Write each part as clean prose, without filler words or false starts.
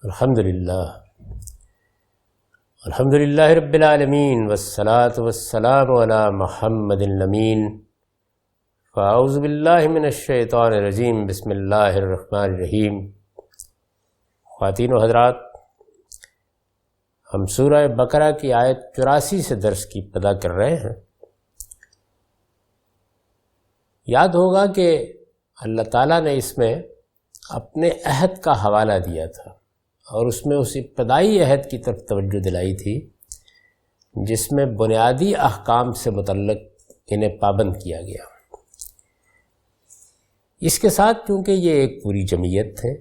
الحمدللہ رب العالمین والصلاة والسلام علی محمد الامین فاعوذ باللہ من الشیطان الرجیم بسم اللہ الرحمن الرحیم۔ خواتین و حضرات، ہم سورہ بقرہ کی آیت 84 سے درس کی ابتدا کر رہے ہیں۔ یاد ہوگا کہ اللہ تعالیٰ نے اس میں اپنے عہد کا حوالہ دیا تھا اور اس میں اس ابتدائی عہد کی طرف توجہ دلائی تھی جس میں بنیادی احکام سے متعلق انہیں پابند کیا گیا۔ اس کے ساتھ کیونکہ یہ ایک پوری جمعیت ہے،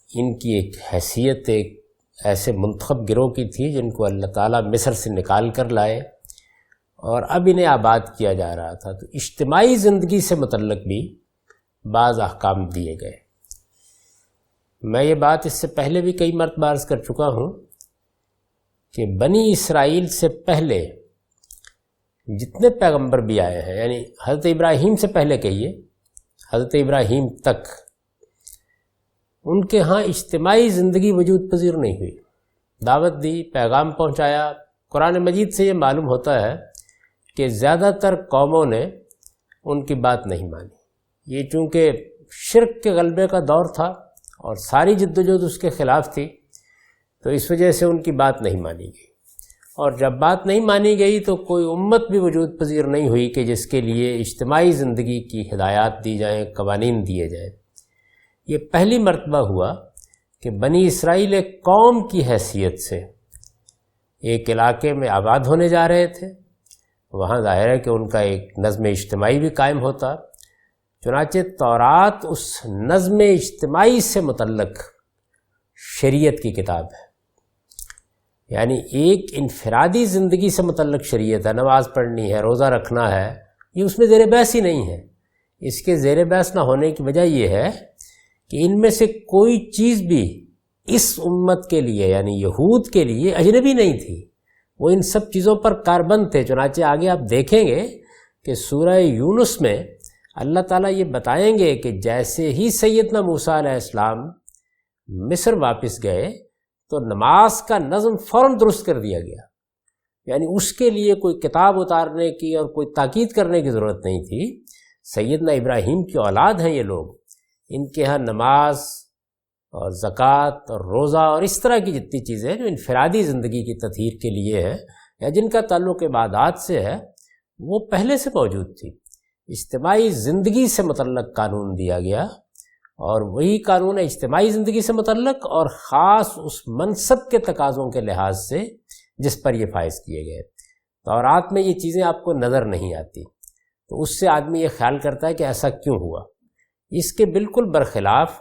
ان کی ایک حیثیت ایک ایسے منتخب گروہ کی تھی جن کو اللہ تعالیٰ مصر سے نکال کر لائے اور اب انہیں آباد کیا جا رہا تھا، تو اجتماعی زندگی سے متعلق بھی بعض احکام دیے گئے۔ میں یہ بات اس سے پہلے بھی کئی مرتبہ عرض کر چکا ہوں کہ بنی اسرائیل سے پہلے جتنے پیغمبر بھی آئے ہیں، یعنی حضرت ابراہیم سے پہلے کہیے حضرت ابراہیم تک، ان کے ہاں اجتماعی زندگی وجود پذیر نہیں ہوئی۔ دعوت دی، پیغام پہنچایا، قرآن مجید سے یہ معلوم ہوتا ہے کہ زیادہ تر قوموں نے ان کی بات نہیں مانی۔ یہ چونکہ شرک کے غلبے کا دور تھا اور ساری جدوجہد اس کے خلاف تھی، تو اس وجہ سے ان کی بات نہیں مانی گئی، اور جب بات نہیں مانی گئی تو کوئی امت بھی وجود پذیر نہیں ہوئی کہ جس کے لیے اجتماعی زندگی کی ہدایات دی جائیں، قوانین دیے جائیں۔ یہ پہلی مرتبہ ہوا کہ بنی اسرائیل ایک قوم کی حیثیت سے ایک علاقے میں آباد ہونے جا رہے تھے، وہاں ظاہر ہے کہ ان کا ایک نظم اجتماعی بھی قائم ہوتا۔ چنانچہ تورات اس نظم اجتماعی سے متعلق شریعت کی کتاب ہے، یعنی ایک انفرادی زندگی سے متعلق شریعت ہے۔ نماز پڑھنی ہے، روزہ رکھنا ہے، یہ اس میں زیر بحث ہی نہیں ہے۔ اس کے زیر بحث نہ ہونے کی وجہ یہ ہے کہ ان میں سے کوئی چیز بھی اس امت کے لیے یعنی یہود کے لیے اجنبی نہیں تھی، وہ ان سب چیزوں پر کاربند تھے۔ چنانچہ آگے آپ دیکھیں گے کہ سورہ یونس میں اللہ تعالیٰ یہ بتائیں گے کہ جیسے ہی سیدنا موسیٰ علیہ السلام مصر واپس گئے تو نماز کا نظم فوراً درست کر دیا گیا، یعنی اس کے لیے کوئی کتاب اتارنے کی اور کوئی تاکید کرنے کی ضرورت نہیں تھی۔ سیدنا ابراہیم کی اولاد ہیں یہ لوگ، ان کے ہاں نماز اور زکوٰۃ اور روزہ اور اس طرح کی جتنی چیزیں جو انفرادی زندگی کی تطہیر کے لیے ہے یا جن کا تعلق عبادات سے ہے، وہ پہلے سے موجود تھی۔ اجتماعی زندگی سے متعلق قانون دیا گیا، اور وہی قانون اجتماعی زندگی سے متعلق اور خاص اس منصب کے تقاضوں کے لحاظ سے جس پر یہ فائز کیے گئے۔ تورات میں یہ چیزیں آپ کو نظر نہیں آتی، تو اس سے آدمی یہ خیال کرتا ہے کہ ایسا کیوں ہوا۔ اس کے بالکل برخلاف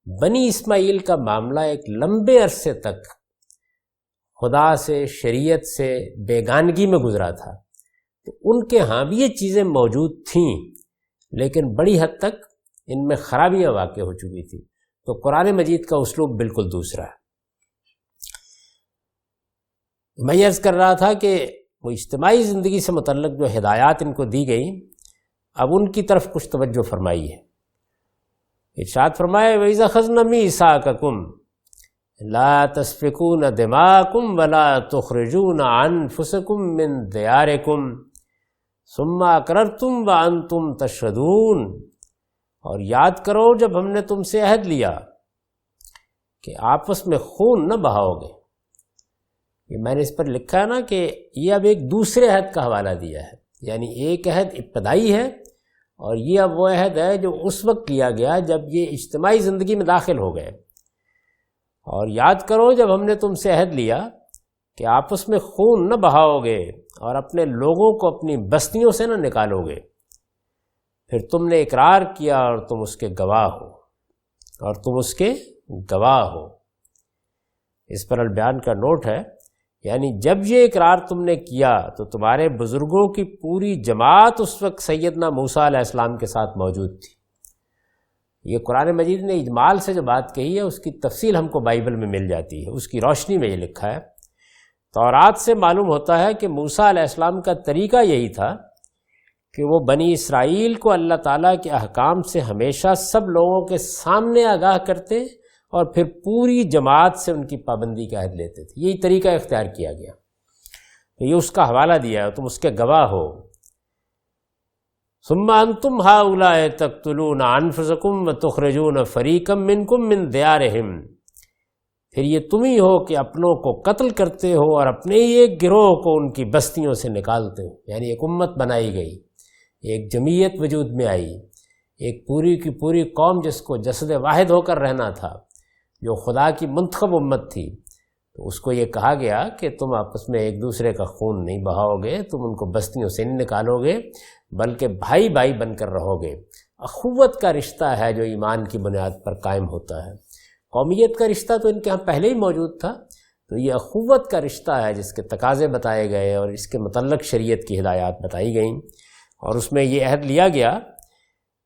بنی اسماعیل کا معاملہ ایک لمبے عرصے تک خدا سے، شریعت سے بیگانگی میں گزرا تھا، تو ان کے ہاں بھی یہ چیزیں موجود تھیں، لیکن بڑی حد تک ان میں خرابیاں واقع ہو چکی تھی۔ تو قرآن مجید کا اسلوب بالکل دوسرا ہے۔ میں یہ عرض کر رہا تھا کہ وہ اجتماعی زندگی سے متعلق جو ہدایات ان کو دی گئیں، اب ان کی طرف کچھ توجہ فرمائی ہے۔ ارشاد فرمائے وَإِذَا أَخَذْنَا مِيثَاقَكُمْ لَا تَسْفِكُونَ دِمَاءَكُمْ وَلَا تُخْرِجُونَ أَنفُسَكُمْ مِنْ دِيَارِكُمْ ثُمَّ أَقْرَرْتُمْ وَأَنْتُمْ تَشْهَدُونَ، اور یاد کرو جب ہم نے تم سے عہد لیا کہ آپس میں خون نہ بہاؤ گے۔ یہ میں نے اس پر لکھا ہے نا کہ یہ اب ایک دوسرے عہد کا حوالہ دیا ہے، یعنی ایک عہد ابتدائی ہے اور یہ اب وہ عہد ہے جو اس وقت لیا گیا جب یہ اجتماعی زندگی میں داخل ہو گئے۔ اور یاد کرو جب ہم نے تم سے عہد لیا کہ آپس میں خون نہ بہاؤ گے اور اپنے لوگوں کو اپنی بستیوں سے نہ نکالو گے، پھر تم نے اقرار کیا اور تم اس کے گواہ ہو۔ اس پر البیان کا نوٹ ہے، یعنی جب یہ اقرار تم نے کیا تو تمہارے بزرگوں کی پوری جماعت اس وقت سیدنا موسیٰ علیہ السلام کے ساتھ موجود تھی۔ یہ قرآن مجید نے اجمال سے جو بات کہی ہے اس کی تفصیل ہم کو بائبل میں مل جاتی ہے، اس کی روشنی میں یہ لکھا ہے۔ تورات سے معلوم ہوتا ہے کہ موسیٰ علیہ السلام کا طریقہ یہی تھا کہ وہ بنی اسرائیل کو اللہ تعالیٰ کے احکام سے ہمیشہ سب لوگوں کے سامنے آگاہ کرتے اور پھر پوری جماعت سے ان کی پابندی کا عہد لیتے تھے۔ یہی طریقہ اختیار کیا گیا، تو یہ اس کا حوالہ دیا ہے، تم اس کے گواہ ہو۔ ثم انتم ہؤلاء تقتلون انفسکم وتخرجون فریقا منکم من دیارہم، پھر یہ تم ہی ہو کہ اپنوں کو قتل کرتے ہو اور اپنے ہی ایک گروہ کو ان کی بستیوں سے نکالتے ہو۔ یعنی ایک امت بنائی گئی، ایک جمعیت وجود میں آئی، ایک پوری کی پوری قوم جس کو جسد واحد ہو کر رہنا تھا، جو خدا کی منتخب امت تھی، تو اس کو یہ کہا گیا کہ تم آپس میں ایک دوسرے کا خون نہیں بہاؤ گے، تم ان کو بستیوں سے نہیں نکالو گے، بلکہ بھائی بھائی بن کر رہو گے۔ اخوت کا رشتہ ہے جو ایمان کی بنیاد پر قائم ہوتا ہے۔ قومیت کا رشتہ تو ان کے ہاں پہلے ہی موجود تھا، تو یہ اخوت کا رشتہ ہے جس کے تقاضے بتائے گئے اور اس کے متعلق شریعت کی ہدایات بتائی گئیں، اور اس میں یہ عہد لیا گیا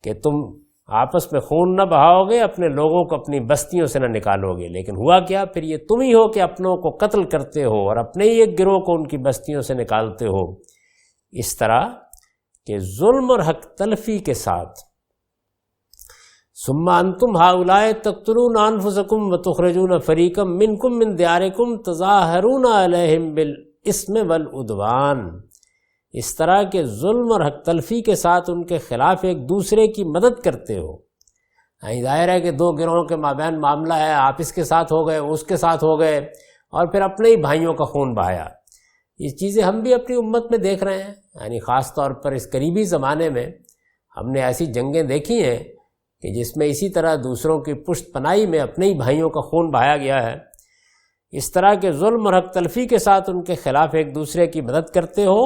کہ تم آپس میں خون نہ بہاؤ گے، اپنے لوگوں کو اپنی بستیوں سے نہ نکالو گے۔ لیکن ہوا کیا؟ پھر یہ تم ہی ہو کہ اپنوں کو قتل کرتے ہو اور اپنے ہی ایک گروہ کو ان کی بستیوں سے نکالتے ہو، اس طرح کہ ظلم اور حق تلفی کے ساتھ۔ ثم انتم ہؤلاء تقتلون انفسکم وتخرجون فریقا منکم من دیارکم تظاہرون علیہم بالاسم والعدوان، اس طرح کے ظلم اور حق تلفی کے ساتھ ان کے خلاف ایک دوسرے کی مدد کرتے ہو۔ ظاہر ہے کہ دو گروہوں کے مابین معاملہ ہے، آپ اس کے ساتھ ہو گئے، اس کے ساتھ ہو گئے، اور پھر اپنے ہی بھائیوں کا خون بہایا۔ یہ چیزیں ہم بھی اپنی امت میں دیکھ رہے ہیں، یعنی خاص طور پر اس قریبی زمانے میں ہم نے ایسی جنگیں دیکھی ہیں کہ جس میں اسی طرح دوسروں کی پشت پناہی میں اپنے ہی بھائیوں کا خون بہایا گیا ہے۔ اس طرح کے ظلم اور حق تلفی کے ساتھ ان کے خلاف ایک دوسرے کی مدد کرتے ہو۔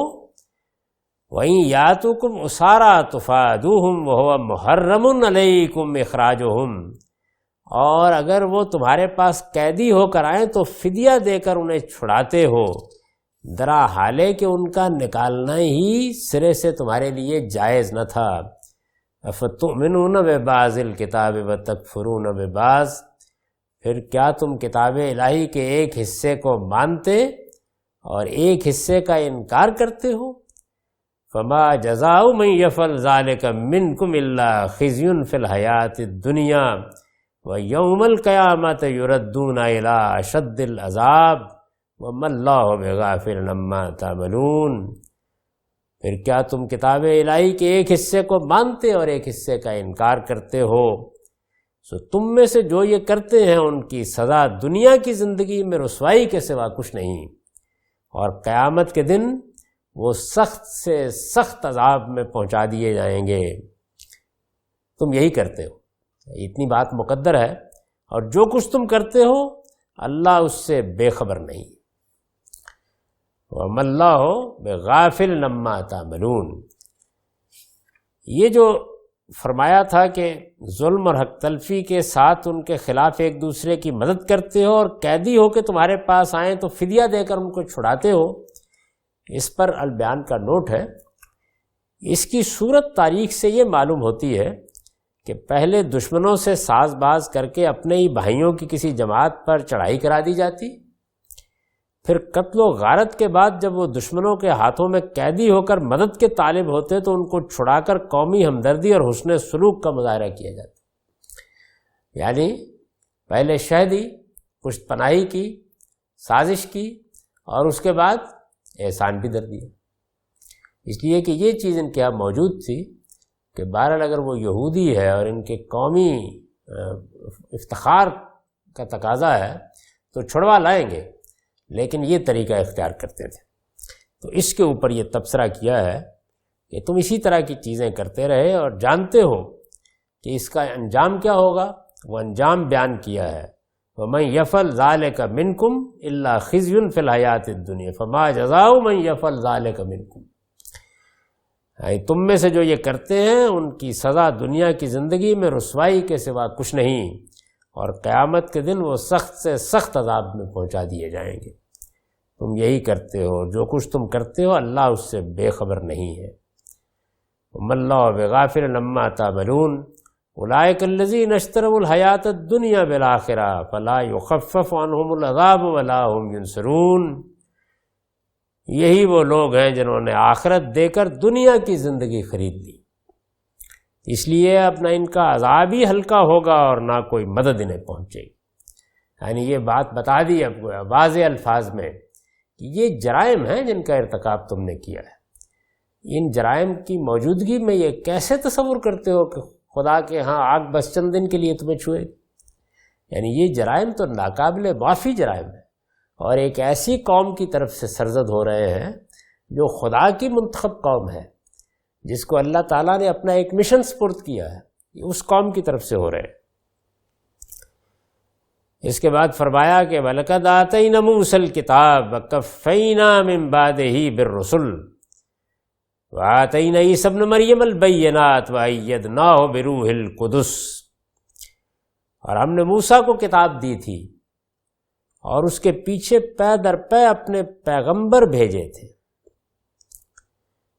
وَإِن يَأْتُوكُمْ أُسَارَىٰ تُفَادُوهُمْ وَهُوَ مُحَرَّمٌ عَلَيْكُمْ إِخْرَاجُهُمْ، اور اگر وہ تمہارے پاس قیدی ہو کر آئیں تو فدیہ دے کر انہیں چھڑاتے ہو، درا حالے کہ ان کا نکالنا ہی سرے سے تمہارے لیے جائز نہ تھا۔ أَفَتُؤْمِنُونَ بِبَعْضِ الْكِتَابِ وَتَكْفُرُونَ بِبَعْضٍ، پھر کیا تم کتاب الہی کے ایک حصے کو مانتے اور ایک حصے کا انکار کرتے ہو؟ فما جزاء من يفعل ذلك منكم الا خزي في الحياة الدنيا ويوم القيامة يردون الى اشد العذاب وما الله بغافل عما تعملون، پھر کیا تم کتاب الہی کے ایک حصے کو مانتے اور ایک حصے کا انکار کرتے ہو؟ سو تم میں سے جو یہ کرتے ہیں ان کی سزا دنیا کی زندگی میں رسوائی کے سوا کچھ نہیں، اور قیامت کے دن وہ سخت سے سخت عذاب میں پہنچا دیے جائیں گے۔ تم یہی کرتے ہو، اتنی بات مقدر ہے، اور جو کچھ تم کرتے ہو اللہ اس سے بے خبر نہیں۔ وَمَا اللَّهُ بِغَافِلٍ عَمَّا تَعْمَلُونَ، یہ جو فرمایا تھا کہ ظلم اور حق تلفی کے ساتھ ان کے خلاف ایک دوسرے کی مدد کرتے ہو اور قیدی ہو کے تمہارے پاس آئیں تو فدیہ دے کر ان کو چھڑاتے ہو، اس پر البیان کا نوٹ ہے۔ اس کی صورت تاریخ سے یہ معلوم ہوتی ہے کہ پہلے دشمنوں سے ساز باز کر کے اپنے ہی بھائیوں کی کسی جماعت پر چڑھائی کرا دی جاتی، پھر قتل و غارت کے بعد جب وہ دشمنوں کے ہاتھوں میں قیدی ہو کر مدد کے طالب ہوتے تو ان کو چھڑا کر قومی ہمدردی اور حسن سلوک کا مظاہرہ کیا جاتا، یعنی پہلے شہدی پشت پناہی کی، سازش کی، اور اس کے بعد احسان بھی در دیا، اس لیے کہ یہ چیز ان کے یہاں موجود تھی کہ بہرحال اگر وہ یہودی ہے اور ان کے قومی افتخار کا تقاضا ہے تو چھڑوا لائیں گے، لیکن یہ طریقہ اختیار کرتے تھے۔ تو اس کے اوپر یہ تبصرہ کیا ہے کہ تم اسی طرح کی چیزیں کرتے رہے اور جانتے ہو کہ اس کا انجام کیا ہوگا، وہ انجام بیان کیا ہے۔ وَمَن يَفْعَلْ ذَلِكَ مِنكُمْ إِلَّا خِزْيٌ فِي الْحَيَاةِ الدُّنْيَا فَمَا جَزَاءُ مَن يَفْعَلْ ذَلِكَ مِنكُمْ، تم میں سے جو یہ کرتے ہیں ان کی سزا دنیا کی زندگی میں رسوائی کے سوا کچھ نہیں، اور قیامت کے دن وہ سخت سے سخت عذاب میں پہنچا دیے جائیں گے۔ تم یہی کرتے ہو، جو کچھ تم کرتے ہو اللہ اس سے بے خبر نہیں ہے۔ وَمَا اللَّهُ بِغَافِلٍ عَمَّا تَعْمَلُونَ أُولَٰئِكَ الَّذِينَ اشْتَرَوُا الْحَيَاةَ الدُّنْيَا بِالْآخِرَةِ فَلَا يُخَفَّفُ عَنْهُمُ الْعَذَابُ وَلَا هُمْ يُنصَرُونَ، یہی وہ لوگ ہیں جنہوں نے آخرت دے کر دنیا کی زندگی خرید لی، اس لیے اب نہ ان کا عذاب ہی ہلکا ہوگا اور نہ کوئی مدد انہیں پہنچے گی۔ یعنی یہ بات بتا دی اب واضح الفاظ میں کہ یہ جرائم ہیں جن کا ارتکاب تم نے کیا ہے۔ ان جرائم کی موجودگی میں یہ کیسے تصور کرتے ہو کہ خدا کے ہاں آگ بس چند دن کے لیے تمہیں چھوئے گی؟ یعنی یہ جرائم تو ناقابل معافی جرائم ہے، اور ایک ایسی قوم کی طرف سے سرزد ہو رہے ہیں جو خدا کی منتخب قوم ہے، جس کو اللہ تعالیٰ نے اپنا ایک مشن سپرد کیا ہے، یہ اس قوم کی طرف سے ہو رہے ہیں۔ اس کے بعد فرمایا کہ وَلَقَدْ آتَيْنَا مُوسَى الْكِتَابَ وَكَفَّيْنَا مِن بَعْدِهِ بِالرُّسُلِ وَآتَيْنَا عِيسَى ابْنَ مَرْيَمَ الْبَيِّنَاتِ وَأَيَّدْنَاهُ بِرُوحِ الْقُدُسِ، اور ہم نے موسیٰ کو کتاب دی تھی اور اس کے پیچھے پے در پے اپنے پیغمبر بھیجے تھے۔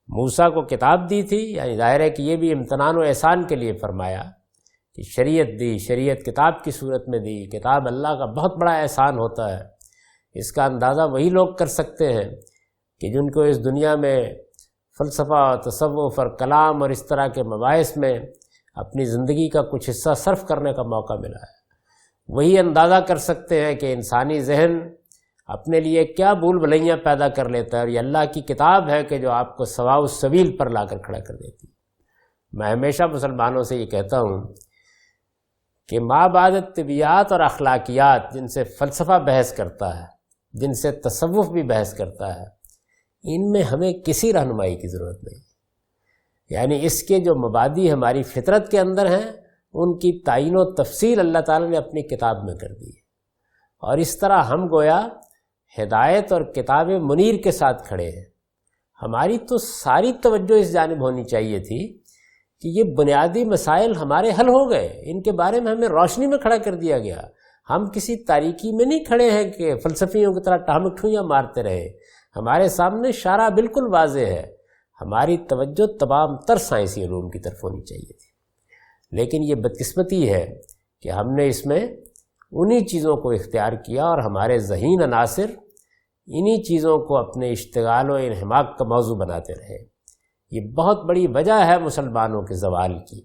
موسیٰ کو کتاب دی تھی، یعنی ظاہر ہے کہ یہ بھی امتنان و احسان کے لیے فرمایا کہ شریعت دی، شریعت کتاب کی صورت میں دی۔ کتاب اللہ کا بہت بڑا احسان ہوتا ہے، اس کا اندازہ وہی لوگ کر سکتے ہیں کہ جن کو اس دنیا میں فلسفہ، تصوف اور کلام اور اس طرح کے مباحث میں اپنی زندگی کا کچھ حصہ صرف کرنے کا موقع ملا ہے۔ وہی اندازہ کر سکتے ہیں کہ انسانی ذہن اپنے لیے کیا بھول بھلیاں پیدا کر لیتا ہے، اور یہ اللہ کی کتاب ہے کہ جو آپ کو سواء السبیل پر لا کر کھڑا کر دیتی ہے۔ میں ہمیشہ مسلمانوں سے یہ کہتا ہوں کہ ما بعد طبیعیات اور اخلاقیات، جن سے فلسفہ بحث کرتا ہے، جن سے تصوف بھی بحث کرتا ہے، ان میں ہمیں کسی رہنمائی کی ضرورت نہیں۔ یعنی اس کے جو مبادی ہماری فطرت کے اندر ہیں، ان کی تعین و تفصیل اللہ تعالیٰ نے اپنی کتاب میں کر دی ہے، اور اس طرح ہم گویا ہدایت اور کتاب منیر کے ساتھ کھڑے ہیں۔ ہماری تو ساری توجہ اس جانب ہونی چاہیے تھی کہ یہ بنیادی مسائل ہمارے حل ہو گئے، ان کے بارے میں ہمیں روشنی میں کھڑا کر دیا گیا۔ ہم کسی تاریکی میں نہیں کھڑے ہیں کہ فلسفیوں کی طرح ٹہمک ٹھوئیاں مارتے رہے۔ ہمارے سامنے شارع بالکل واضح ہے۔ ہماری توجہ تمام تر سائنسی علوم کی طرف ہونی چاہیے تھی، لیکن یہ بدقسمتی ہے کہ ہم نے اس میں انہی چیزوں کو اختیار کیا، اور ہمارے ذہین عناصر انہی چیزوں کو اپنے اشتغال و انہماک کا موضوع بناتے رہے۔ یہ بہت بڑی وجہ ہے مسلمانوں کے زوال کی۔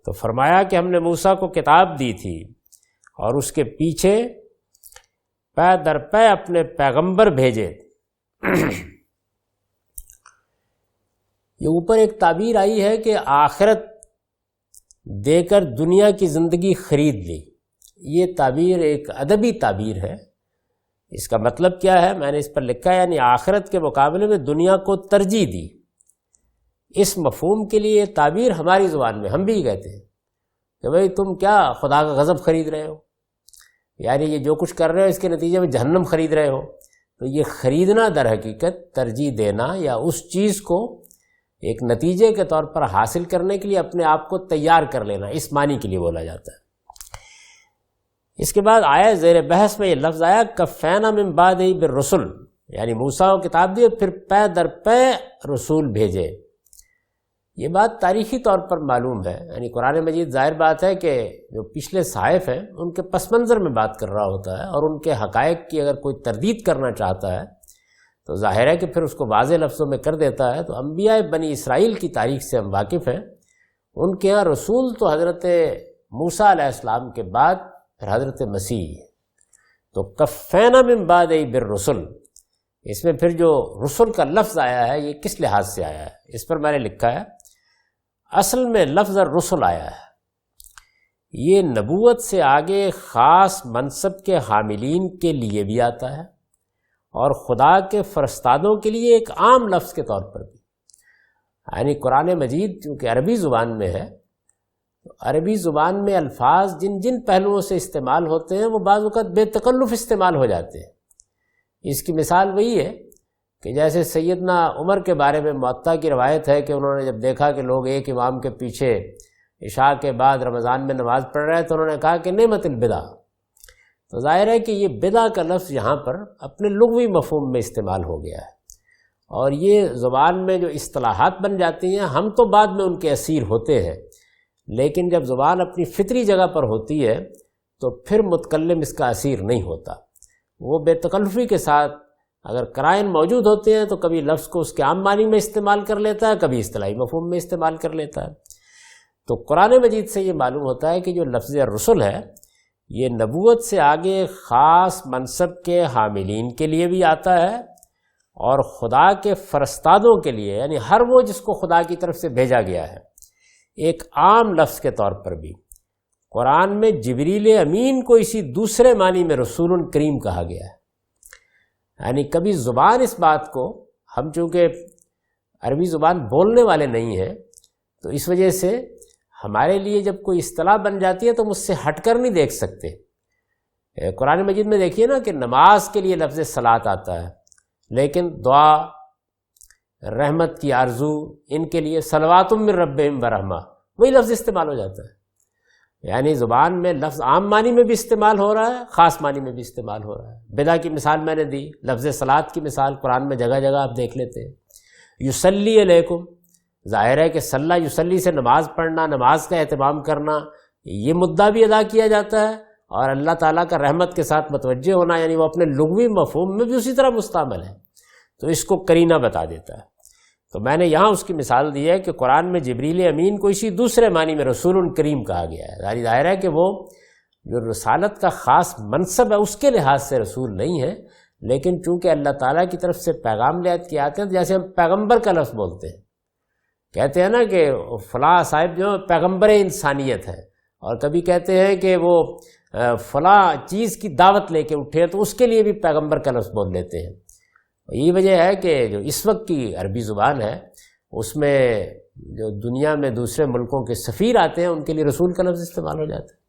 تو فرمایا کہ ہم نے موسیٰ کو کتاب دی تھی اور اس کے پیچھے پے در پے اپنے پیغمبر بھیجے۔ یہ اوپر ایک تعبیر آئی ہے کہ آخرت دے کر دنیا کی زندگی خرید لی۔ یہ تعبیر ایک ادبی تعبیر ہے۔ اس کا مطلب کیا ہے؟ میں نے اس پر لکھا ہے، یعنی آخرت کے مقابلے میں دنیا کو ترجیح دی۔ اس مفہوم کے لیے یہ تعبیر ہماری زبان میں ہم بھی کہتے ہیں کہ بھئی تم کیا خدا کا غضب خرید رہے ہو، یعنی یہ جو کچھ کر رہے ہو اس کے نتیجے میں جہنم خرید رہے ہو۔ تو یہ خریدنا در حقیقت ترجیح دینا، یا اس چیز کو ایک نتیجے کے طور پر حاصل کرنے کے لیے اپنے آپ کو تیار کر لینا، اس معنی کے لیے بولا جاتا ہے۔ اس کے بعد آیا زیر بحث میں یہ لفظ آیا کفینا من بعدہ بالرسل، یعنی موسیٰ کو کتاب دی اور پھر پے در پے رسول بھیجے۔ یہ بات تاریخی طور پر معلوم ہے، یعنی قرآن مجید ظاہر بات ہے کہ جو پچھلے صحائف ہیں ان کے پس منظر میں بات کر رہا ہوتا ہے، اور ان کے حقائق کی اگر کوئی تردید کرنا چاہتا ہے تو ظاہر ہے کہ پھر اس کو واضح لفظوں میں کر دیتا ہے۔ تو انبیاء بنی اسرائیل کی تاریخ سے ہم واقف ہیں۔ ان کے ہاں رسول تو حضرت موسیٰ علیہ السلام کے بعد پھر حضرت مسیح۔ تو کفینا من بعدہ بالرسل، اس میں پھر جو رسل کا لفظ آیا ہے یہ کس لحاظ سے آیا ہے؟ اس پر میں نے لکھا ہے اصل میں لفظ الرسل آیا ہے، یہ نبوت سے آگے خاص منصب کے حاملین کے لیے بھی آتا ہے، اور خدا کے فرستادوں کے لیے ایک عام لفظ کے طور پر بھی۔ یعنی قرآن مجید چونکہ عربی زبان میں ہے، تو عربی زبان میں الفاظ جن جن پہلوؤں سے استعمال ہوتے ہیں وہ بعض اوقات بے تکلف استعمال ہو جاتے ہیں۔ اس کی مثال وہی ہے کہ جیسے سیدنا عمر کے بارے میں معطا کی روایت ہے کہ انہوں نے جب دیکھا کہ لوگ ایک امام کے پیچھے عشاء کے بعد رمضان میں نماز پڑھ رہے ہیں تو انہوں نے کہا کہ نعمت البدع۔ تو ظاہر ہے کہ یہ بدع کا لفظ یہاں پر اپنے لغوی مفہوم میں استعمال ہو گیا ہے، اور یہ زبان میں جو اصطلاحات بن جاتی ہیں ہم تو بعد میں ان کے اسیر ہوتے ہیں، لیکن جب زبان اپنی فطری جگہ پر ہوتی ہے تو پھر متکلم اس کا اسیر نہیں ہوتا۔ وہ بے تکلفی کے ساتھ اگر قرائن موجود ہوتے ہیں تو کبھی لفظ کو اس کے عام معنی میں استعمال کر لیتا ہے، کبھی اصطلاحی مفہوم میں استعمال کر لیتا ہے۔ تو قرآن مجید سے یہ معلوم ہوتا ہے کہ جو لفظ رسل ہے یہ نبوت سے آگے خاص منصب کے حاملین کے لیے بھی آتا ہے اور خدا کے فرستادوں کے لیے، یعنی ہر وہ جس کو خدا کی طرف سے بھیجا گیا ہے، ایک عام لفظ کے طور پر بھی قرآن میں جبریل امین کو اسی دوسرے معنی میں رسول کریم کہا گیا ہے۔ یعنی کبھی زبان اس بات کو، ہم چونکہ عربی زبان بولنے والے نہیں ہیں تو اس وجہ سے ہمارے لیے جب کوئی اصطلاح بن جاتی ہے تو ہم اس سے ہٹ کر نہیں دیکھ سکتے۔ قرآن مجید میں دیکھیے نا کہ نماز کے لیے لفظ صلاۃ آتا ہے، لیکن دعا، رحمت کی آرزو، ان کے لیے صلوات من ربہم ورحمہ، وہی لفظ استعمال ہو جاتا ہے۔ یعنی زبان میں لفظ عام معنی میں بھی استعمال ہو رہا ہے، خاص معنی میں بھی استعمال ہو رہا ہے۔ بدا کی مثال میں نے دی، لفظ صلاۃ کی مثال قرآن میں جگہ جگہ آپ دیکھ لیتے ہیں۔ یصلی علیکم، ظاہر ہے کہ صلی یصلی سے نماز پڑھنا، نماز کا اہتمام کرنا، یہ مدعا بھی ادا کیا جاتا ہے، اور اللہ تعالیٰ کا رحمت کے ساتھ متوجہ ہونا، یعنی وہ اپنے لغوی مفہوم میں بھی اسی طرح مستعمل ہے، تو اس کو قرینہ بتا دیتا ہے۔ تو میں نے یہاں اس کی مثال دی ہے کہ قرآن میں جبریل امین کو اسی دوسرے معنی میں رسول کریم کہا گیا ہے۔ ظاہر ہے کہ وہ جو رسالت کا خاص منصب ہے اس کے لحاظ سے رسول نہیں ہے، لیکن چونکہ اللہ تعالیٰ کی طرف سے پیغام لے کے آتے ہیں، جیسے ہم پیغمبر کا لفظ بولتے ہیں، کہتے ہیں نا کہ فلاں صاحب جو پیغمبر انسانیت ہے، اور کبھی کہتے ہیں کہ وہ فلاں چیز کی دعوت لے کے اٹھے تو اس کے لیے بھی پیغمبر کا لفظ بول لیتے ہیں۔ یہی وجہ ہے کہ جو اس وقت کی عربی زبان ہے اس میں جو دنیا میں دوسرے ملکوں کے سفیر آتے ہیں ان کے لیے رسول کا لفظ استعمال ہو جاتا ہے۔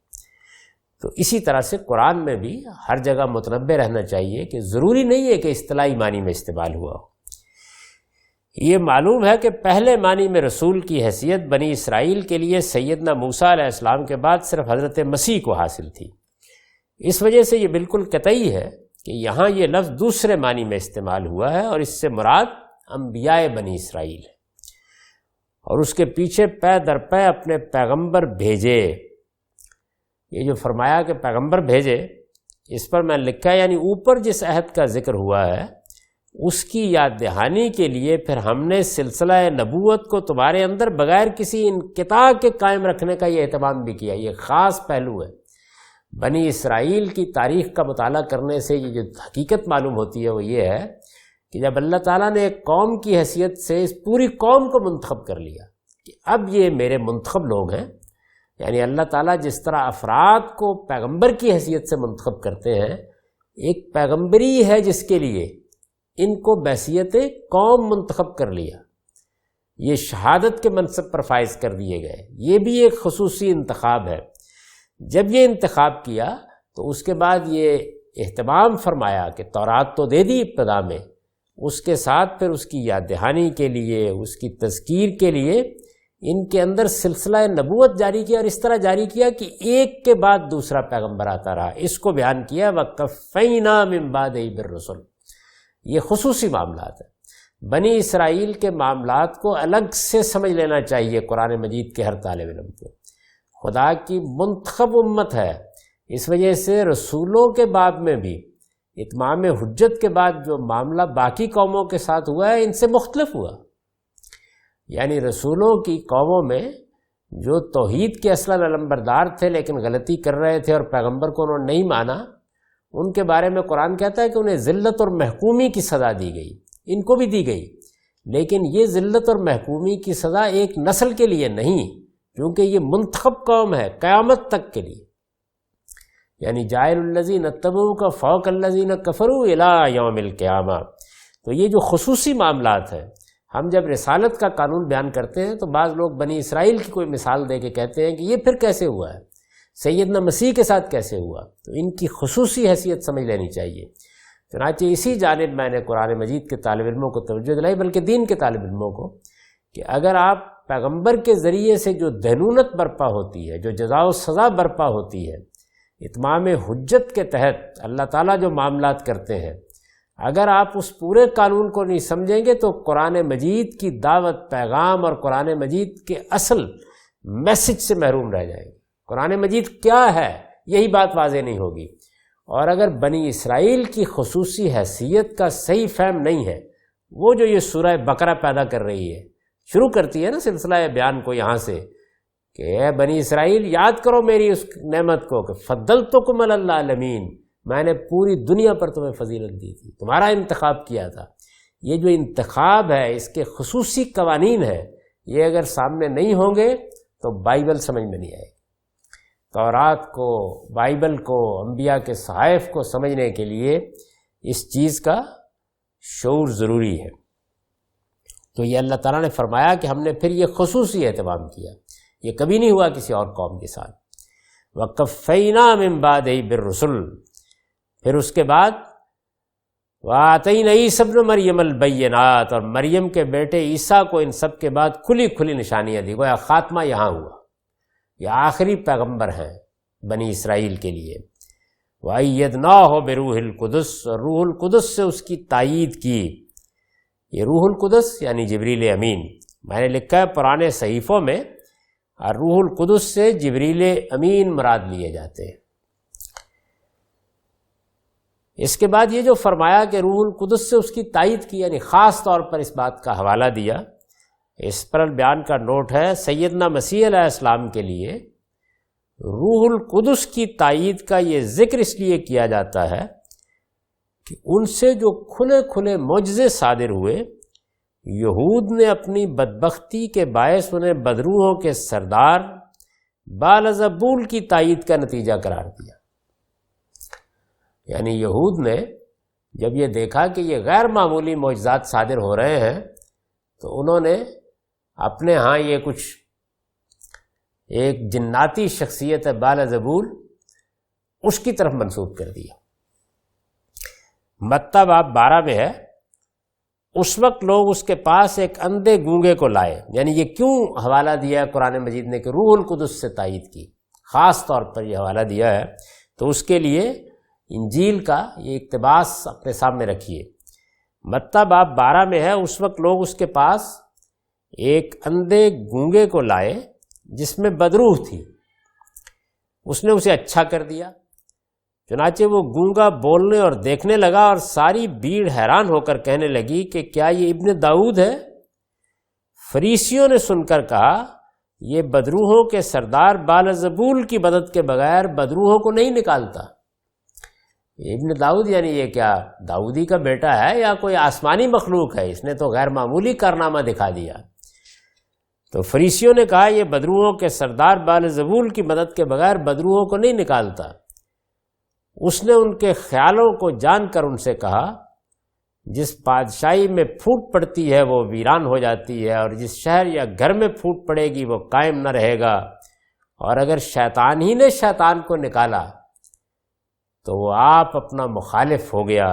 تو اسی طرح سے قرآن میں بھی ہر جگہ متنبہ رہنا چاہیے کہ ضروری نہیں ہے کہ اصطلاحی معنی میں استعمال ہوا ہو۔ یہ معلوم ہے کہ پہلے معنی میں رسول کی حیثیت بنی اسرائیل کے لیے سیدنا موسیٰ علیہ السلام کے بعد صرف حضرت مسیح کو حاصل تھی۔ اس وجہ سے یہ بالکل قطعی ہے کہ یہاں یہ لفظ دوسرے معنی میں استعمال ہوا ہے، اور اس سے مراد انبیاء بنی اسرائیل ہے، اور اس کے پیچھے پے در پے اپنے پیغمبر بھیجے۔ یہ جو فرمایا کہ پیغمبر بھیجے، اس پر میں لکھا ہے یعنی اوپر جس عہد کا ذکر ہوا ہے اس کی یاد دہانی کے لیے پھر ہم نے سلسلہ نبوت کو تمہارے اندر بغیر کسی انقطاع کے قائم رکھنے کا یہ اہتمام بھی کیا۔ یہ خاص پہلو ہے۔ بنی اسرائیل کی تاریخ کا مطالعہ کرنے سے یہ جو حقیقت معلوم ہوتی ہے وہ یہ ہے کہ جب اللہ تعالیٰ نے ایک قوم کی حیثیت سے اس پوری قوم کو منتخب کر لیا کہ اب یہ میرے منتخب لوگ ہیں، یعنی اللہ تعالیٰ جس طرح افراد کو پیغمبر کی حیثیت سے منتخب کرتے ہیں، ایک پیغمبری ہے جس کے لیے ان کو بحیثیت قوم منتخب کر لیا، یہ شہادت کے منصب پر فائز کر دیے گئے۔ یہ بھی ایک خصوصی انتخاب ہے۔ جب یہ انتخاب کیا تو اس کے بعد یہ اہتمام فرمایا کہ تورات تو دے دی ابتدا میں، اس کے ساتھ پھر اس کی یاد دہانی کے لیے، اس کی تذکیر کے لیے ان کے اندر سلسلہ نبوت جاری کیا، اور اس طرح جاری کیا کہ ایک کے بعد دوسرا پیغمبر آتا رہا۔ اس کو بیان کیا وَقَفَّيْنَا مِن بَعْدِهِ بِالرُّسُلِ۔ یہ خصوصی معاملات ہیں۔ بنی اسرائیل کے معاملات کو الگ سے سمجھ لینا چاہیے قرآن مجید کے ہر طالب علم کو۔ خدا کی منتخب امت ہے، اس وجہ سے رسولوں کے باب میں بھی اتمام حجت کے بعد جو معاملہ باقی قوموں کے ساتھ ہوا ہے ان سے مختلف ہوا۔ یعنی رسولوں کی قوموں میں جو توحید کے اصل علمبردار تھے لیکن غلطی کر رہے تھے اور پیغمبر کو انہوں نے نہیں مانا، ان کے بارے میں قرآن کہتا ہے کہ انہیں ذلت اور محکومی کی سزا دی گئی، ان کو بھی دی گئی، لیکن یہ ذلت اور محکومی کی سزا ایک نسل کے لیے نہیں، کیونکہ یہ منتخب قوم ہے قیامت تک کے لیے۔ یعنی جاعل الذین اتبعوک فوق الذین کفروا الی یوم القیامہ۔ تو یہ جو خصوصی معاملات ہیں، ہم جب رسالت کا قانون بیان کرتے ہیں تو بعض لوگ بنی اسرائیل کی کوئی مثال دے کے کہتے ہیں کہ یہ پھر کیسے ہوا ہے، سیدنا مسیح کے ساتھ کیسے ہوا، تو ان کی خصوصی حیثیت سمجھ لینی چاہیے۔ چنانچہ اسی جانب میں نے قرآن مجید کے طالب علموں کو توجہ دلائی، بلکہ دین کے طالب علموں کو، کہ اگر آپ پیغمبر کے ذریعے سے جو دینونت برپا ہوتی ہے، جو جزا و سزا برپا ہوتی ہے، اتمام حجت کے تحت اللہ تعالیٰ جو معاملات کرتے ہیں، اگر آپ اس پورے قانون کو نہیں سمجھیں گے تو قرآن مجید کی دعوت، پیغام اور قرآن مجید کے اصل میسج سے محروم رہ جائیں گے۔ قرآن مجید کیا ہے یہی بات واضح نہیں ہوگی، اور اگر بنی اسرائیل کی خصوصی حیثیت کا صحیح فہم نہیں ہے، وہ جو یہ سورہ بقرہ پیدا کر رہی ہے، شروع کرتی ہے نا سلسلہ بیان کو یہاں سے کہ اے بنی اسرائیل یاد کرو میری اس نعمت کو کہ فضلتکم علی العالمین، میں نے پوری دنیا پر تمہیں فضیلت دی تھی، تمہارا انتخاب کیا تھا۔ یہ جو انتخاب ہے اس کے خصوصی قوانین ہیں، یہ اگر سامنے نہیں ہوں گے تو بائبل سمجھ میں نہیں آئے گی۔ تورات کو، بائبل کو، انبیاء کے صحائف کو سمجھنے کے لیے اس چیز کا شعور ضروری ہے۔ تو یہ اللہ تعالیٰ نے فرمایا کہ ہم نے پھر یہ خصوصی اہتمام کیا، یہ کبھی نہیں ہوا کسی اور قوم کے ساتھ۔ وَقَفَّيْنَا مِن بَعْدِهِ بِالرُّسُلِ، پھر اس کے بعد وَآتَيْنَا عِیسیٰ ابْنَ مَرْیَمَ الْبَیِّنَاتِ، اور مریم کے بیٹے عیسیٰ کو ان سب کے بعد کھلی کھلی نشانیاں دی۔ گویا خاتمہ یہاں ہوا، یہ آخری پیغمبر ہیں بنی اسرائیل کے لیے۔ وَأَيَّدْنَاهُ بِرُوحِ الْقُدُسِ، اور روح القدس سے اس کی تائید کی۔ یہ روح القدس یعنی جبریل امین، میں نے لکھا ہے پرانے صحیفوں میں، اور روح القدس سے جبریل امین مراد لیے جاتے ہیں۔ اس کے بعد یہ جو فرمایا کہ روح القدس سے اس کی تائید کی، یعنی خاص طور پر اس بات کا حوالہ دیا، اس پر بیان کا نوٹ ہے سیدنا مسیح علیہ السلام کے لیے روح القدس کی تائید کا یہ ذکر اس لیے کیا جاتا ہے کہ ان سے جو کھلے کھلے معجزے صادر ہوئے، یہود نے اپنی بدبختی کے باعث انہیں بدروحوں کے سردار بالزبول کی تائید کا نتیجہ قرار دیا۔ یعنی یہود نے جب یہ دیکھا کہ یہ غیر معمولی معجزات صادر ہو رہے ہیں تو انہوں نے اپنے ہاں یہ کچھ ایک جناتی شخصیت ہے بالزبول، اس کی طرف منسوب کر دیا۔ متی باب 12 میں ہے، اس وقت لوگ اس کے پاس ایک اندھے گونگے کو لائے۔ یعنی یہ کیوں حوالہ دیا ہے قرآن مجید نے کہ روح القدس سے تائید کی، خاص طور پر یہ حوالہ دیا ہے، تو اس کے لیے انجیل کا یہ اقتباس اپنے سامنے رکھیے۔ متی باب 12 میں ہے، اس وقت لوگ اس کے پاس ایک اندھے گونگے کو لائے جس میں بدروح تھی، اس نے اسے اچھا کر دیا، چنانچہ وہ گونگا بولنے اور دیکھنے لگا، اور ساری بھیڑ حیران ہو کر کہنے لگی کہ کیا یہ ابن داؤد ہے؟ فریسیوں نے سن کر کہا یہ بدروحوں کے سردار بالزبول کی مدد کے بغیر بدروحوں کو نہیں نکالتا۔ ابن داؤد یعنی یہ کیا داؤدی کا بیٹا ہے یا کوئی آسمانی مخلوق ہے؟ اس نے تو غیر معمولی کارنامہ دکھا دیا۔ تو فریسیوں نے کہا یہ بدروحوں کے سردار بالزبول کی مدد کے بغیر بدروحوں کو نہیں نکالتا۔ اس نے ان کے خیالوں کو جان کر ان سے کہا جس بادشاہی میں پھوٹ پڑتی ہے وہ ویران ہو جاتی ہے، اور جس شہر یا گھر میں پھوٹ پڑے گی وہ قائم نہ رہے گا، اور اگر شیطان ہی نے شیطان کو نکالا تو وہ آپ اپنا مخالف ہو گیا،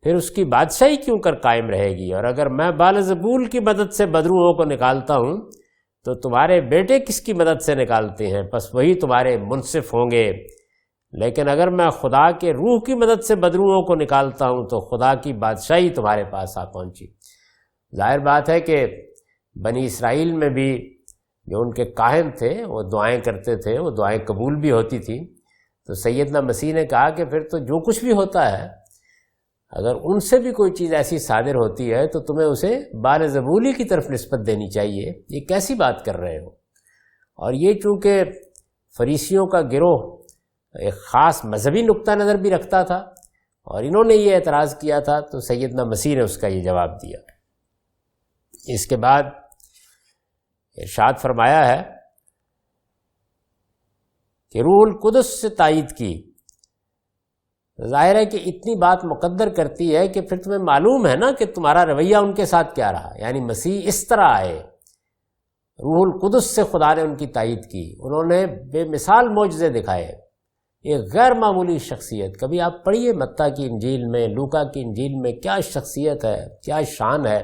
پھر اس کی بادشاہی کیوں کر قائم رہے گی؟ اور اگر میں بالزبول کی مدد سے بدروحوں کو نکالتا ہوں تو تمہارے بیٹے کس کی مدد سے نکالتے ہیں؟ پس وہی تمہارے منصف ہوں گے۔ لیکن اگر میں خدا کے روح کی مدد سے بدروحوں کو نکالتا ہوں تو خدا کی بادشاہی تمہارے پاس آ پہنچی۔ ظاہر بات ہے کہ بنی اسرائیل میں بھی جو ان کے کاہن تھے وہ دعائیں کرتے تھے، وہ دعائیں قبول بھی ہوتی تھیں۔ تو سیدنا مسیح نے کہا کہ پھر تو جو کچھ بھی ہوتا ہے اگر ان سے بھی کوئی چیز ایسی صادر ہوتی ہے تو تمہیں اسے بالزبولی کی طرف نسبت دینی چاہیے۔ یہ کیسی بات کر رہے ہو؟ اور یہ چونکہ فریسیوں کا گروہ ایک خاص مذہبی نقطہ نظر بھی رکھتا تھا اور انہوں نے یہ اعتراض کیا تھا، تو سیدنا مسیح نے اس کا یہ جواب دیا۔ اس کے بعد ارشاد فرمایا ہے کہ روح القدس سے تائید کی۔ ظاہر ہے کہ اتنی بات مقدر کرتی ہے کہ پھر تمہیں معلوم ہے نا کہ تمہارا رویہ ان کے ساتھ کیا رہا۔ یعنی مسیح اس طرح آئے، روح القدس سے خدا نے ان کی تائید کی، انہوں نے بے مثال معجزے دکھائے، ایک غیر معمولی شخصیت۔ کبھی آپ پڑھیے متی کی انجیل میں، لوکا کی انجیل میں، کیا شخصیت ہے، کیا شان ہے۔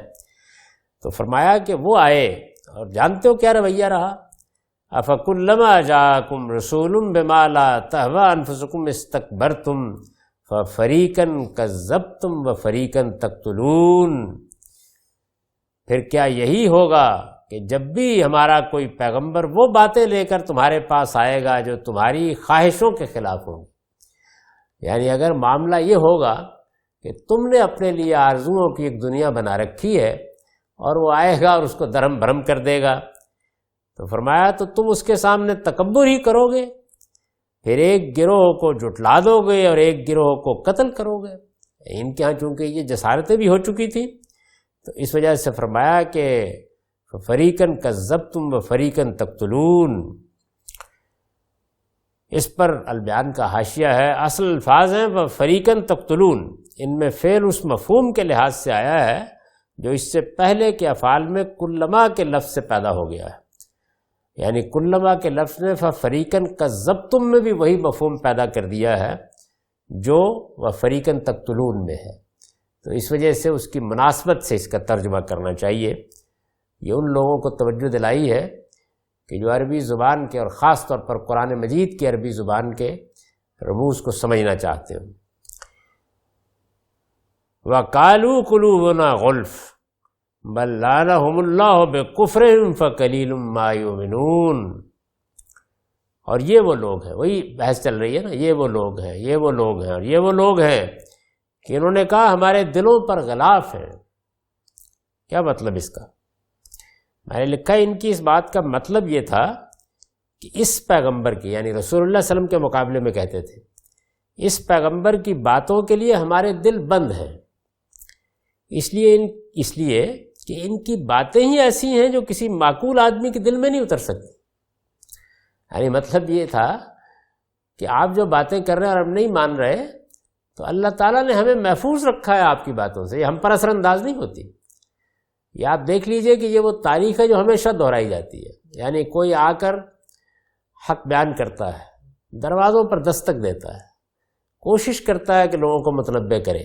تو فرمایا کہ وہ آئے، اور جانتے ہو کیا رویہ رہا؟ أَفَكُلَّمَا جَاءَكُمْ رَسُولٌ بِمَا لَا تَهْوَىٰ أَنفُسُكُمْ اسْتَكْبَرْتُمْ فَفَرِيقًا كَذَّبْتُمْ وَفَرِيقًا تَقْتُلُونَ۔ پھر کیا یہی ہوگا کہ جب بھی ہمارا کوئی پیغمبر وہ باتیں لے کر تمہارے پاس آئے گا جو تمہاری خواہشوں کے خلاف ہوں گی؟ یعنی اگر معاملہ یہ ہوگا کہ تم نے اپنے لیے آرزوؤں کی ایک دنیا بنا رکھی ہے اور وہ آئے گا اور اس کو درہم بھرم کر دے گا، تو فرمایا تو تم اس کے سامنے تکبر ہی کرو گے، پھر ایک گروہ کو جھٹلا دو گے اور ایک گروہ کو قتل کرو گے۔ ان کے ہاں چونکہ یہ جسارتیں بھی ہو چکی تھیں تو اس وجہ سے فرمایا کہ فریقاً کذبتم و فریقاً تقتلون۔ اس پر البیان کا حاشیہ ہے، اصل الفاظ ہیں وہ فریقاً تقتلون، ان میں فعل اس مفہوم کے لحاظ سے آیا ہے جو اس سے پہلے کے افعال میں کلما کے لفظ سے پیدا ہو گیا ہے، یعنی کلما کے لفظ نے فریقاً کذبتم میں بھی وہی مفہوم پیدا کر دیا ہے جو وہ فریقاً تقتلون میں ہے، تو اس وجہ سے اس کی مناسبت سے اس کا ترجمہ کرنا چاہیے۔ یہ ان لوگوں کو توجہ دلائی ہے کہ جو عربی زبان کے اور خاص طور پر قرآن مجید کی عربی زبان کے رموز کو سمجھنا چاہتے ہیں۔ وَقَالُوا قُلُوبُنَا غُلْفٌ بَل لَّعَنَهُمُ اللَّهُ بِكُفْرِهِمْ فَقَلِيلٌ مَّا يُؤْمِنُونَ۔ اور یہ وہ لوگ ہیں، وہی بحث چل رہی ہے نا، یہ وہ لوگ ہیں، یہ وہ لوگ ہیں اور یہ وہ لوگ ہیں کہ انہوں نے کہا ہمارے دلوں پر غلاف ہے۔ کیا مطلب اس کا؟ میں نے لکھا ان کی اس بات کا مطلب یہ تھا کہ اس پیغمبر کی، یعنی رسول اللہ صلی اللہ علیہ وسلم کے مقابلے میں کہتے تھے، اس پیغمبر کی باتوں کے لیے ہمارے دل بند ہیں، اس لیے کہ ان کی باتیں ہی ایسی ہیں جو کسی معقول آدمی کے دل میں نہیں اتر سکتی۔ یعنی مطلب یہ تھا کہ آپ جو باتیں کر رہے ہیں اور ہم نہیں مان رہے تو اللہ تعالیٰ نے ہمیں محفوظ رکھا ہے آپ کی باتوں سے، یہ ہم پر اثر انداز نہیں ہوتی۔ یہ آپ دیکھ لیجئے کہ یہ وہ تاریخ ہے جو ہمیشہ دہرائی جاتی ہے، یعنی کوئی آ کر حق بیان کرتا ہے، دروازوں پر دستک دیتا ہے، کوشش کرتا ہے کہ لوگوں کو متنبہ کرے،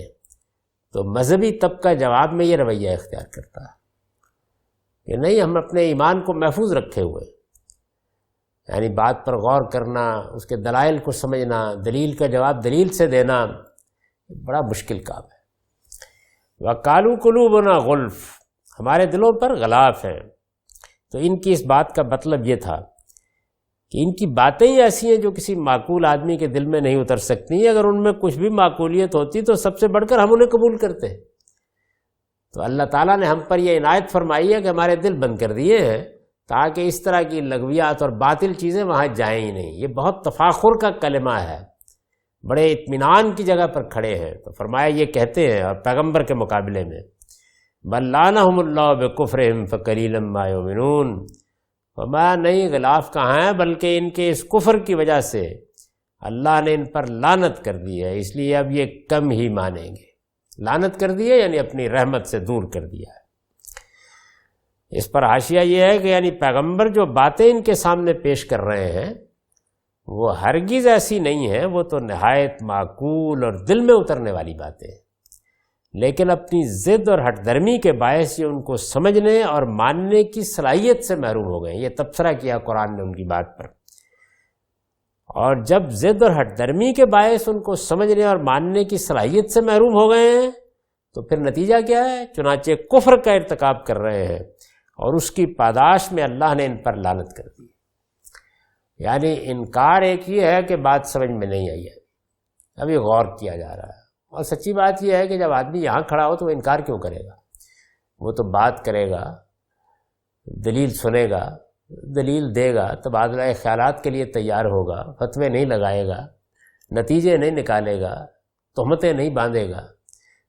تو مذہبی طبقہ جواب میں یہ رویہ اختیار کرتا ہے کہ نہیں، ہم اپنے ایمان کو محفوظ رکھے ہوئے، یعنی بات پر غور کرنا، اس کے دلائل کو سمجھنا، دلیل کا جواب دلیل سے دینا بڑا مشکل کام ہے۔ وَقَالُوا قُلُوبُنَا غُلْفٌ، ہمارے دلوں پر غلاف ہیں۔ تو ان کی اس بات کا مطلب یہ تھا کہ ان کی باتیں ہی ایسی ہیں جو کسی معقول آدمی کے دل میں نہیں اتر سکتی، اگر ان میں کچھ بھی معقولیت ہوتی تو سب سے بڑھ کر ہم انہیں قبول کرتے۔ تو اللہ تعالیٰ نے ہم پر یہ عنایت فرمائی ہے کہ ہمارے دل بند کر دیے ہیں تاکہ اس طرح کی لغویات اور باطل چیزیں وہاں جائیں ہی نہیں۔ یہ بہت تفاخر کا کلمہ ہے، بڑے اطمینان کی جگہ پر کھڑے ہیں۔ تو فرمایا یہ کہتے ہیں اور پیغمبر کے مقابلے میں بل لعنہم اللہ بکفرہم فقلیلا ما یؤمنون، وما نہیں غلاف کہاں ہے بلکہ ان کے اس کفر کی وجہ سے اللہ نے ان پر لعنت کر دی ہے، اس لیے اب یہ کم ہی مانیں گے۔ لعنت کر دی ہے یعنی اپنی رحمت سے دور کر دیا ہے۔ اس پر حاشیہ یہ ہے کہ یعنی پیغمبر جو باتیں ان کے سامنے پیش کر رہے ہیں وہ ہرگز ایسی نہیں ہیں، وہ تو نہایت معقول اور دل میں اترنے والی باتیں ہیں، لیکن اپنی ضد اور ہٹ درمی کے باعث یہ ان کو سمجھنے اور ماننے کی صلاحیت سے محروم ہو گئے۔ یہ تبصرہ کیا قرآن نے ان کی بات پر، اور جب ضد اور ہٹ درمی کے باعث ان کو سمجھنے اور ماننے کی صلاحیت سے محروم ہو گئے ہیں تو پھر نتیجہ کیا ہے؟ چنانچہ کفر کا ارتکاب کر رہے ہیں اور اس کی پاداش میں اللہ نے ان پر لعنت کر دی۔ یعنی انکار ایک ہی ہے کہ بات سمجھ میں نہیں آئی ہے، ابھی غور کیا جا رہا ہے۔ اور سچی بات یہ ہے کہ جب آدمی یہاں کھڑا ہو تو وہ انکار کیوں کرے گا؟ وہ تو بات کرے گا، دلیل سنے گا، دلیل دے گا، تبادلہ خیالات کے لیے تیار ہوگا، فتوے نہیں لگائے گا، نتیجے نہیں نکالے گا، تہمتیں نہیں باندھے گا،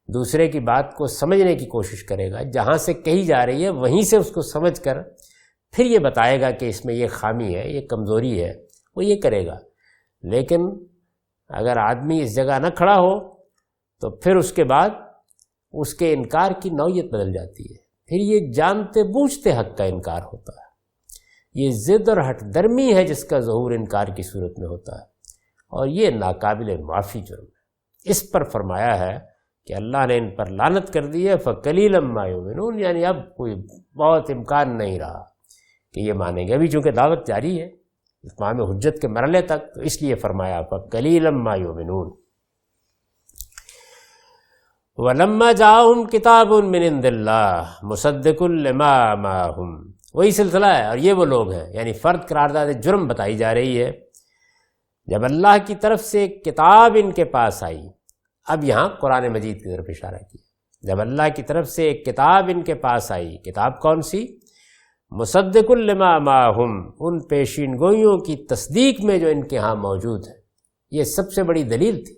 دوسرے کی بات کو سمجھنے کی کوشش کرے گا، جہاں سے کہی جا رہی ہے وہیں سے اس کو سمجھ کر پھر یہ بتائے گا کہ اس میں یہ خامی ہے، یہ کمزوری ہے، وہ یہ کرے گا۔ لیکن اگر آدمی اس جگہ نہ کھڑا ہو تو پھر اس کے بعد اس کے انکار کی نوعیت بدل جاتی ہے، پھر یہ جانتے بوجھتے حق کا انکار ہوتا ہے۔ یہ ضد اور ہٹ درمی ہے جس کا ظہور انکار کی صورت میں ہوتا ہے، اور یہ ناقابل معافی جرم ہے۔ اس پر فرمایا ہے کہ اللہ نے ان پر لعنت کر دی ہے، فَقَلِيلًا مَا يُؤْمِنُونَ، یعنی اب کوئی بہت امکان نہیں رہا کہ یہ مانیں گے۔ ابھی چونکہ دعوت جاری ہے اتمام حجت کے مرحلے تک، تو اس لیے فرمایا فَقَلِيلًا مَا يُؤْمِنُونَ۔ وَلَمَّا جَاءَهُمْ كِتَابٌ مِّنْ عِندِ اللَّهِ مُصَدِّقٌ لِمَا مَعَهُمْ، وہی سلسلہ ہے، اور یہ وہ لوگ ہیں، یعنی فرد قرارداد جرم بتائی جا رہی ہے۔ جب اللہ کی طرف سے ایک کتاب ان کے پاس آئی، اب یہاں قرآن مجید کی طرف اشارہ کیا، جب اللہ کی طرف سے ایک کتاب ان کے پاس آئی، کتاب کون سی؟ مصدق لما معہم، ان پیشین گوئیوں کی تصدیق میں جو ان کے ہاں موجود ہے، یہ سب سے بڑی دلیل تھی۔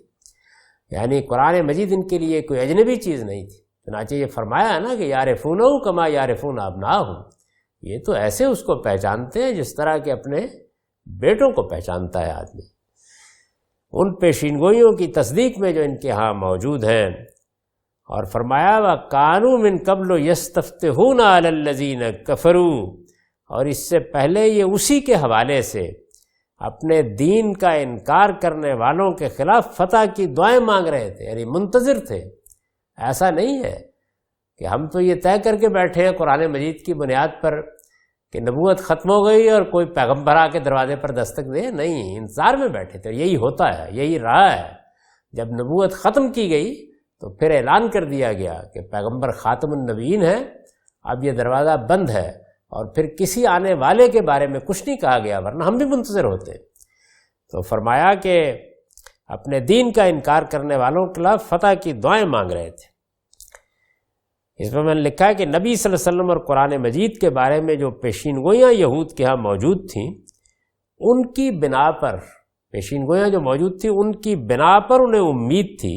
یعنی قرآن مجید ان کے لیے کوئی اجنبی چیز نہیں تھی، چنانچہ یہ فرمایا نا کہ یعرفونہ کما یعرفون ابناءہم، یہ تو ایسے اس کو پہچانتے ہیں جس طرح کہ اپنے بیٹوں کو پہچانتا ہے آدمی۔ ان پیشین گوئیوں کی تصدیق میں جو ان کے ہاں موجود ہیں، اور فرمایا وَكَانُوا مِن قَبْلُ يَسْتَفْتِحُونَ عَلَى الَّذِينَ كَفَرُوا، اور اس سے پہلے یہ اسی کے حوالے سے اپنے دین کا انکار کرنے والوں کے خلاف فتح کی دعائیں مانگ رہے تھے، یعنی منتظر تھے۔ ایسا نہیں ہے کہ ہم تو یہ طے کر کے بیٹھے ہیں قرآن مجید کی بنیاد پر کہ نبوت ختم ہو گئی اور کوئی پیغمبر آ کے دروازے پر دستک دے، نہیں، انتظار میں بیٹھے تھے۔ یہی ہوتا ہے، یہی رہا ہے۔ جب نبوت ختم کی گئی تو پھر اعلان کر دیا گیا کہ پیغمبر خاتم النبیین ہے، اب یہ دروازہ بند ہے، اور پھر کسی آنے والے کے بارے میں کچھ نہیں کہا گیا، ورنہ ہم بھی منتظر ہوتے۔ تو فرمایا کہ اپنے دین کا انکار کرنے والوں کے خلاف فتح کی دعائیں مانگ رہے تھے۔ اس میں نے لکھا ہے کہ نبی صلی اللہ علیہ وسلم اور قرآن مجید کے بارے میں جو پیشین گوئیاں یہود کے ہاں موجود تھیں، ان کی بنا پر، پیشین گوئیاں جو موجود تھیں ان کی بنا پر انہیں امید تھی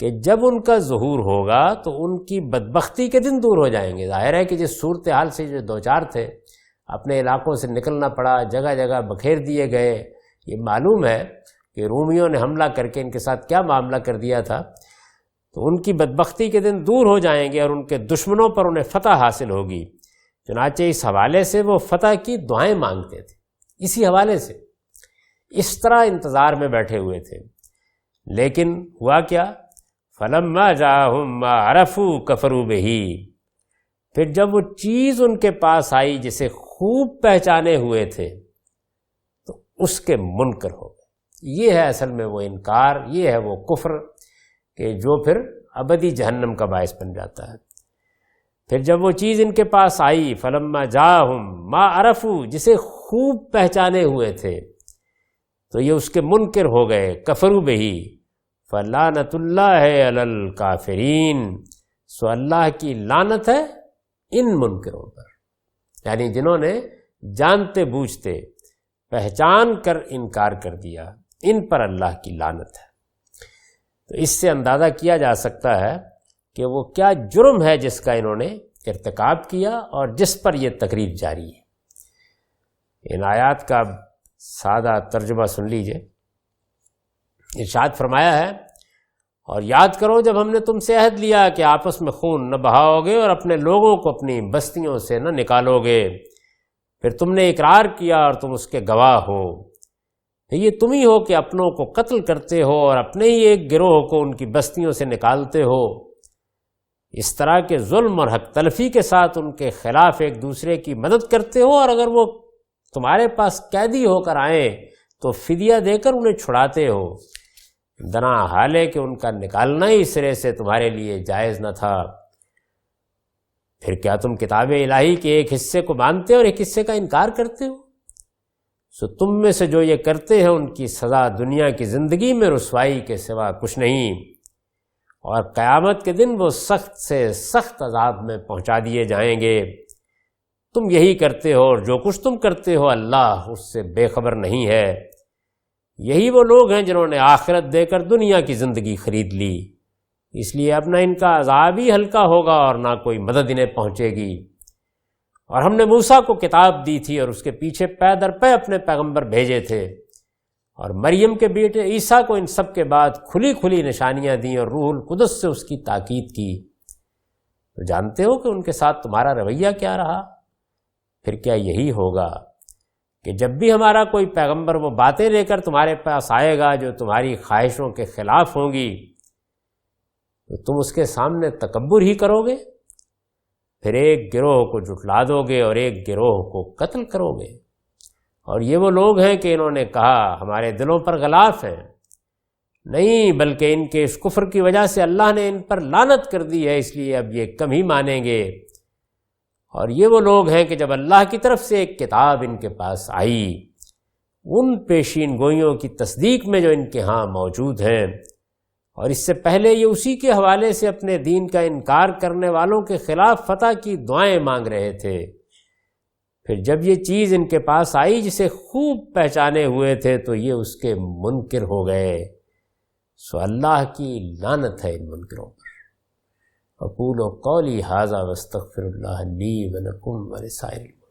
کہ جب ان کا ظہور ہوگا تو ان کی بدبختی کے دن دور ہو جائیں گے۔ ظاہر ہے کہ جس صورتحال سے جو دوچار تھے، اپنے علاقوں سے نکلنا پڑا، جگہ جگہ بکھیر دیے گئے، یہ معلوم ہے کہ رومیوں نے حملہ کر کے ان کے ساتھ کیا معاملہ کر دیا تھا، تو ان کی بدبختی کے دن دور ہو جائیں گے اور ان کے دشمنوں پر انہیں فتح حاصل ہوگی۔ چنانچہ اس حوالے سے وہ فتح کی دعائیں مانگتے تھے، اسی حوالے سے اس طرح انتظار میں بیٹھے ہوئے تھے۔ لیکن ہوا کیا؟ فَلَمَّا جَاءَهُم مَّا عَرَفُوا كَفَرُوا بِهِ، پھر جب وہ چیز ان کے پاس آئی جسے خوب پہچانے ہوئے تھے تو اس کے منکر ہو گئے۔ یہ ہے اصل میں وہ انکار، یہ ہے وہ کفر کہ جو پھر ابدی جہنم کا باعث بن جاتا ہے۔ پھر جب وہ چیز ان کے پاس آئی، فَلَمَّا جَاءَهُم مَّا عَرَفُوا، جسے خوب پہچانے ہوئے تھے، تو یہ اس کے منکر ہو گئے۔ کفروا بہی فَلَعنَةُ اللَّهِ عَلَى الْكَافِرِينَ، سو اللہ کی لعنت ہے ان منکروں پر، یعنی جنہوں نے جانتے بوجھتے پہچان کر انکار کر دیا، ان پر اللہ کی لعنت ہے۔ تو اس سے اندازہ کیا جا سکتا ہے کہ وہ کیا جرم ہے جس کا انہوں نے ارتکاب کیا اور جس پر یہ تقریب جاری ہے۔ ان آیات کا سادہ ترجمہ سن لیجئے۔ ارشاد فرمایا ہے، اور یاد کرو جب ہم نے تم سے عہد لیا کہ آپس میں خون نہ بہاؤ گے اور اپنے لوگوں کو اپنی بستیوں سے نہ نکالو گے، پھر تم نے اقرار کیا اور تم اس کے گواہ ہو۔ یہ تم ہی ہو کہ اپنوں کو قتل کرتے ہو اور اپنے ہی ایک گروہ کو ان کی بستیوں سے نکالتے ہو۔ اس طرح کے ظلم اور حق تلفی کے ساتھ ان کے خلاف ایک دوسرے کی مدد کرتے ہو، اور اگر وہ تمہارے پاس قیدی ہو کر آئیں تو فدیہ دے کر انہیں چھڑاتے ہو، دنا حال ہے کہ ان کا نکالنا ہی سرے سے تمہارے لیے جائز نہ تھا۔ پھر کیا تم کتاب الہی کے ایک حصے کو مانتے اور ایک حصے کا انکار کرتے ہو؟ سو تم میں سے جو یہ کرتے ہیں ان کی سزا دنیا کی زندگی میں رسوائی کے سوا کچھ نہیں، اور قیامت کے دن وہ سخت سے سخت عذاب میں پہنچا دیے جائیں گے۔ تم یہی کرتے ہو، اور جو کچھ تم کرتے ہو اللہ اس سے بے خبر نہیں ہے۔ یہی وہ لوگ ہیں جنہوں نے آخرت دے کر دنیا کی زندگی خرید لی، اس لیے اب نہ ان کا عذاب ہی ہلکا ہوگا اور نہ کوئی مدد انہیں پہنچے گی۔ اور ہم نے موسیٰ کو کتاب دی تھی اور اس کے پیچھے پے در پے اپنے پیغمبر بھیجے تھے، اور مریم کے بیٹے عیسیٰ کو ان سب کے بعد کھلی کھلی نشانیاں دیں اور روح القدس سے اس کی تاکید کی۔ تو جانتے ہو کہ ان کے ساتھ تمہارا رویہ کیا رہا؟ پھر کیا یہی ہوگا کہ جب بھی ہمارا کوئی پیغمبر وہ باتیں لے کر تمہارے پاس آئے گا جو تمہاری خواہشوں کے خلاف ہوں گی، تو تم اس کے سامنے تکبر ہی کرو گے؟ پھر ایک گروہ کو جھٹلا دو گے اور ایک گروہ کو قتل کرو گے۔ اور یہ وہ لوگ ہیں کہ انہوں نے کہا ہمارے دلوں پر غلاف ہیں، نہیں بلکہ ان کے اس کفر کی وجہ سے اللہ نے ان پر لعنت کر دی ہے، اس لیے اب یہ کم ہی مانیں گے۔ اور یہ وہ لوگ ہیں کہ جب اللہ کی طرف سے ایک کتاب ان کے پاس آئی، ان پیشین گوئیوں کی تصدیق میں جو ان کے ہاں موجود ہیں، اور اس سے پہلے یہ اسی کے حوالے سے اپنے دین کا انکار کرنے والوں کے خلاف فتح کی دعائیں مانگ رہے تھے، پھر جب یہ چیز ان کے پاس آئی جسے خوب پہچانے ہوئے تھے تو یہ اس کے منکر ہو گئے، سو اللہ کی لعنت ہے ان منکروں پر۔ اقول قولی ھذا واستغفر اللہ لی ولکم ولسائر